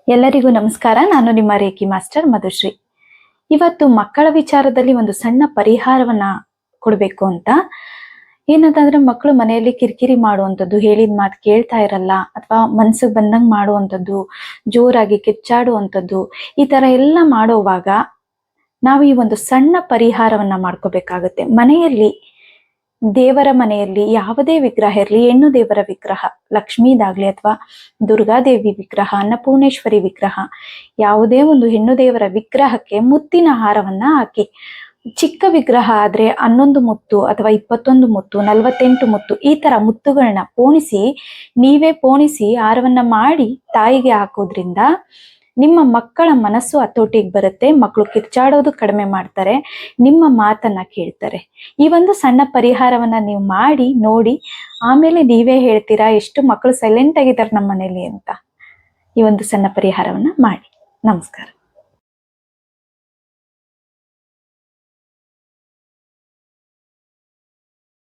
ಎಲ್ಲರಿಗೂ ನಮಸ್ಕಾರ. ನಾನು ನಿಮ್ಮ ರೇಖಿ ಮಾಸ್ಟರ್ ಮಧುಶ್ರೀ. ಇವತ್ತು ಮಕ್ಕಳ ವಿಚಾರದಲ್ಲಿ ಒಂದು ಸಣ್ಣ ಪರಿಹಾರವನ್ನ ಕೊಡಬೇಕು ಅಂತ. ಏನಂತಂದ್ರೆ, ಮಕ್ಕಳು ಮನೆಯಲ್ಲಿ ಕಿರಿಕಿರಿ ಮಾಡುವಂಥದ್ದು, ಹೇಳಿದ ಮಾತು ಕೇಳ್ತಾ ಇರಲ್ಲ, ಅಥವಾ ಮನ್ಸಿಗೆ ಬಂದಂಗೆ ಮಾಡುವಂಥದ್ದು, ಜೋರಾಗಿ ಕಿಚ್ಚಾಡುವಂಥದ್ದು, ಈ ತರ ಎಲ್ಲ ಮಾಡೋವಾಗ ನಾವು ಈ ಒಂದು ಸಣ್ಣ ಪರಿಹಾರವನ್ನ ಮಾಡ್ಕೋಬೇಕಾಗುತ್ತೆ. ಮನೆಯಲ್ಲಿ, ದೇವರ ಮನೆಯಲ್ಲಿ ಯಾವುದೇ ವಿಗ್ರಹ ಇರಲಿ, ಹೆಣ್ಣು ದೇವರ ವಿಗ್ರಹ, ಲಕ್ಷ್ಮೀದಾಗ್ಲಿ ಅಥವಾ ದುರ್ಗಾದೇವಿ ವಿಗ್ರಹ, ಅನ್ನಪೂರ್ಣೇಶ್ವರಿ ವಿಗ್ರಹ, ಯಾವುದೇ ಒಂದು ಹೆಣ್ಣು ದೇವರ ವಿಗ್ರಹಕ್ಕೆ ಮುತ್ತಿನ ಹಾರವನ್ನ ಹಾಕಿ. ಚಿಕ್ಕ ವಿಗ್ರಹ ಆದ್ರೆ 11 ಮುತ್ತು ಅಥವಾ 21 ಮುತ್ತು, 48 ಮುತ್ತು, ಈ ತರ ಮುತ್ತುಗಳನ್ನ ನೀವೇ ಪೋಣಿಸಿ ಹಾರವನ್ನ ಮಾಡಿ ತಾಯಿಗೆ ಹಾಕೋದ್ರಿಂದ ನಿಮ್ಮ ಮಕ್ಕಳ ಮನಸ್ಸು ಹತೋಟಿಗೆ ಬರುತ್ತೆ. ಮಕ್ಕಳು ಕಿರ್ಚಾಡೋದು ಕಡಿಮೆ ಮಾಡ್ತಾರೆ, ನಿಮ್ಮ ಮಾತನ್ನ ಕೇಳ್ತಾರೆ. ಈ ಒಂದು ಸಣ್ಣ ಪರಿಹಾರವನ್ನ ನೀವು ಮಾಡಿ ನೋಡಿ, ಆಮೇಲೆ ನೀವೇ ಹೇಳ್ತೀರಾ ಎಷ್ಟು ಮಕ್ಕಳು ಸೈಲೆಂಟ್ ಆಗಿದ್ದಾರೆ ನಮ್ಮ ಮನೇಲಿ ಅಂತ. ಈ ಒಂದು ಸಣ್ಣ ಪರಿಹಾರವನ್ನ ಮಾಡಿ. ನಮಸ್ಕಾರ.